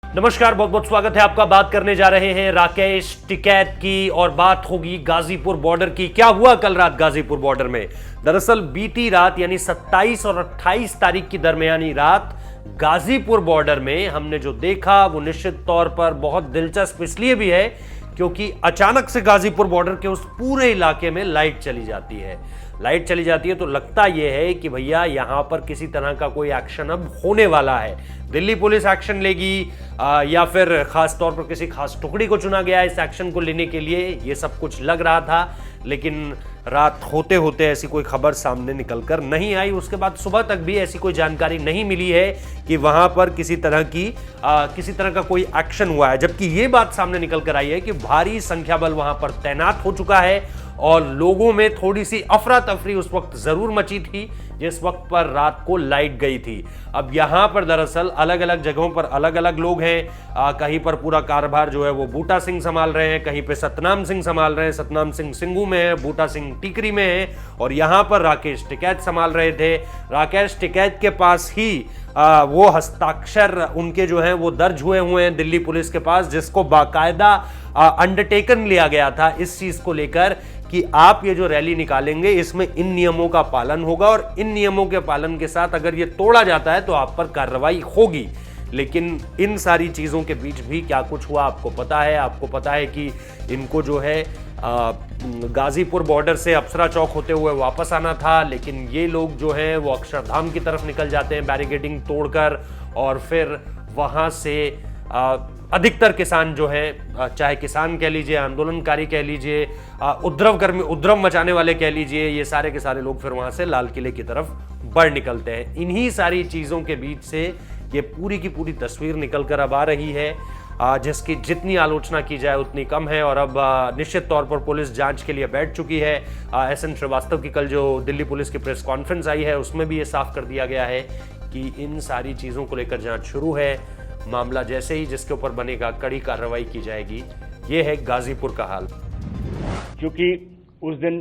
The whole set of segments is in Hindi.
नमस्कार, बहुत बहुत स्वागत है आपका। बात करने जा रहे हैं राकेश टिकैत की और बात होगी गाजीपुर बॉर्डर की। क्या हुआ कल रात गाजीपुर बॉर्डर में? दरअसल बीती रात यानी 27 और 28 तारीख की दरमियानी रात गाजीपुर बॉर्डर में हमने जो देखा वो निश्चित तौर पर बहुत दिलचस्प इसलिए भी है क्योंकि अचानक से गाजीपुर बॉर्डर के उस पूरे इलाके में लाइट चली जाती है। लाइट चली जाती है तो लगता यह है कि भैया यहां पर किसी तरह का कोई एक्शन अब होने वाला है। दिल्ली पुलिस एक्शन लेगी या फिर खास तौर पर किसी खास टुकड़ी को चुना गया इस एक्शन को लेने के लिए, ये सब कुछ लग रहा था। लेकिन रात होते होते ऐसी कोई खबर सामने निकलकर नहीं आई। उसके बाद सुबह तक भी ऐसी कोई जानकारी नहीं मिली है कि वहां पर किसी तरह का कोई एक्शन हुआ है। जबकि ये बात सामने निकल कर आई है कि भारी संख्या बल वहां पर तैनात हो चुका है और लोगों में थोड़ी सी अफरा तफरी उस वक्त जरूर मची थी जिस वक्त पर रात को लाइट गई थी। अब यहां पर दरअसल अलग अलग जगहों पर अलग अलग लोग हैं। कहीं पर पूरा कारोबार जो है वो बूटा सिंह संभाल रहे हैं, कहीं पे सतनाम सिंह संभाल रहे हैं, सतनाम सिंह सिंगू में है, बूटा सिंह टीकरी में है, और यहां पर राकेश टिकैत संभाल रहे थे। राकेश टिकैत के पास ही वो हस्ताक्षर उनके जो हैं वो दर्ज हुए हैं दिल्ली पुलिस के पास, जिसको बाकायदा अंडरटेकन लिया गया था इस चीज को लेकर कि आप ये जो रैली निकालेंगे इसमें इन नियमों का पालन होगा और इन नियमों के पालन के साथ अगर ये तोड़ा जाता है तो आप पर कार्रवाई होगी। लेकिन इन सारी चीजों के बीच भी क्या कुछ हुआ आपको पता है कि इनको जो है गाजीपुर बॉर्डर से अप्सरा चौक होते हुए वापस आना था, लेकिन ये लोग जो हैं वो अक्षरधाम की तरफ निकल जाते हैं बैरिकेडिंग तोड़कर, और फिर वहां से अधिकतर किसान जो हैं, चाहे किसान कह लीजिए, आंदोलनकारी कह लीजिए, उपद्रव मचाने वाले कह लीजिए, ये सारे के सारे लोग फिर वहां से लाल किले की तरफ बढ़ निकलते हैं। इन्हीं सारी चीजों के बीच से ये पूरी की पूरी तस्वीर निकल कर अब आ रही है, जिसकी जितनी आलोचना की जाए उतनी कम है। और अब निश्चित तौर पर पुलिस जांच के लिए बैठ चुकी है। एसएन श्रीवास्तव की कल जो दिल्ली पुलिस की प्रेस कॉन्फ्रेंस आई है उसमें भी ये साफ कर दिया गया है कि इन सारी चीजों को लेकर जांच शुरू है। मामला जैसे ही जिसके ऊपर बनेगा कड़ी कार्रवाई की जाएगी। ये है गाजीपुर का हाल। क्योंकि उस दिन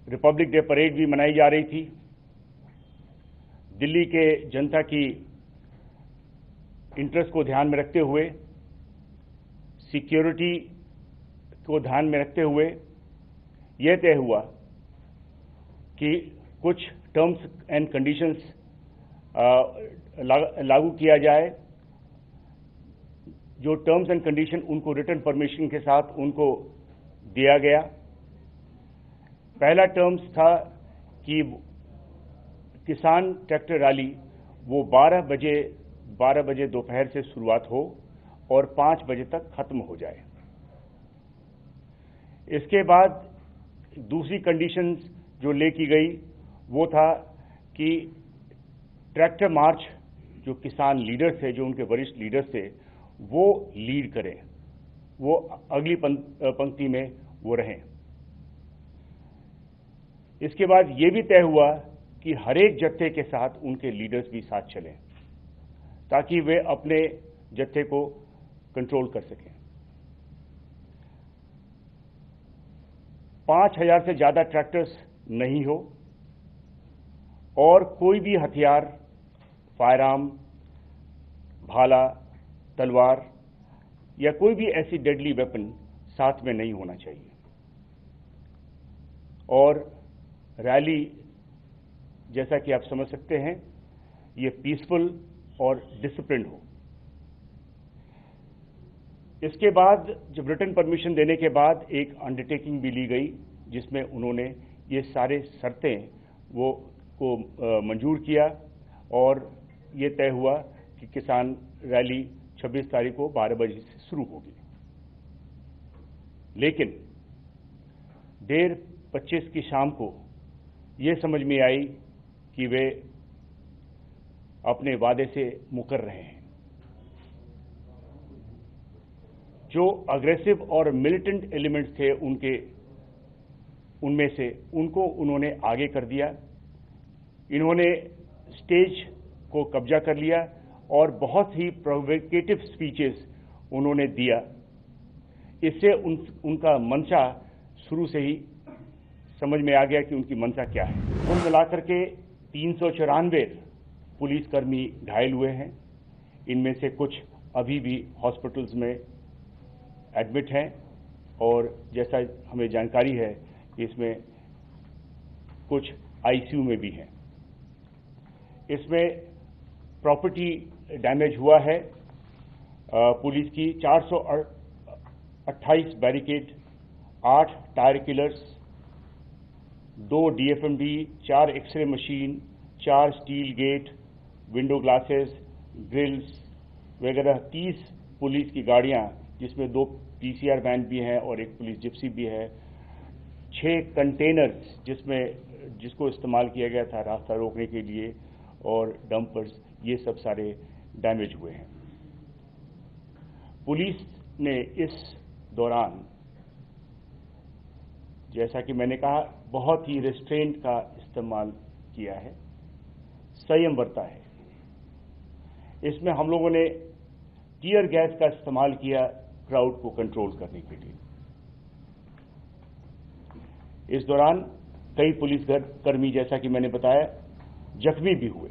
रिपब्लिक डे परेड भी मनाई जा रही थी, दिल्ली के जनता की इंटरेस्ट को ध्यान में रखते हुए, सिक्योरिटी को ध्यान में रखते हुए यह तय हुआ कि कुछ टर्म्स एंड कंडीशंस लागू किया जाए। जो टर्म्स एंड कंडीशन उनको रिटर्न परमिशन के साथ उनको दिया गया। पहला टर्म्स था कि किसान ट्रैक्टर रैली वो 12 बजे दोपहर से शुरुआत हो और 5 बजे तक खत्म हो जाए। इसके बाद दूसरी कंडीशन जो ले की गई वो था कि ट्रैक्टर मार्च जो किसान लीडर्स थे, जो उनके वरिष्ठ लीडर्स थे, वो लीड करें, वो अगली पंक्ति में वो रहें। इसके बाद ये भी तय हुआ कि हर एक जत्थे के साथ उनके लीडर्स भी साथ चलें ताकि वे अपने जत्थे को कंट्रोल कर सकें। 5000 से ज्यादा ट्रैक्टर्स नहीं हो और कोई भी हथियार, फायरआर्म, भाला, तलवार या कोई भी ऐसी डेडली वेपन साथ में नहीं होना चाहिए, और रैली जैसा कि आप समझ सकते हैं ये पीसफुल और डिसिप्लिन्ड हो। इसके बाद जब रिटर्न परमिशन देने के बाद एक अंडरटेकिंग भी ली गई जिसमें उन्होंने ये सारे शर्तें को मंजूर किया और ये तय हुआ कि किसान रैली 26 तारीख को 12 बजे से शुरू होगी। लेकिन 1:25 की शाम को ये समझ में आई कि वे अपने वादे से मुकर रहे हैं। जो अग्रेसिव और मिलिटेंट एलिमेंट्स थे उनमें से उनको उन्होंने आगे कर दिया। इन्होंने स्टेज को कब्जा कर लिया और बहुत ही प्रोवोकेटिव स्पीचेस उन्होंने दिया। इससे उनका मंशा शुरू से ही समझ में आ गया कि उनकी मंशा क्या है। कुल मिलाकर के 394 पुलिसकर्मी घायल हुए हैं। इनमें से कुछ अभी भी हॉस्पिटल्स में एडमिट हैं और जैसा हमें जानकारी है इसमें कुछ आईसीयू में भी हैं। इसमें प्रॉपर्टी डैमेज हुआ है। पुलिस की 428 barricade, 8 tyre killers, 2 DFMD, 4 x ray machine, 4 steel gate, window glasses, grills वगैरह 30 पुलिस की गाड़ियां, जिसमें 2 PCR वैन भी हैं और 1 पुलिस जिप्सी भी है, 6 कंटेनर्स जिसको इस्तेमाल किया गया था रास्ता रोकने के लिए, और डंपर्स, ये सब सारे डैमेज हुए हैं। पुलिस ने इस दौरान, जैसा कि मैंने कहा, बहुत ही रेस्ट्रेंट का इस्तेमाल किया है, संयम बरता है। इसमें हम लोगों ने टीयर गैस का इस्तेमाल किया क्राउड को कंट्रोल करने के लिए। इस दौरान कई पुलिसकर्मी, जैसा कि मैंने बताया, जख्मी भी हुए।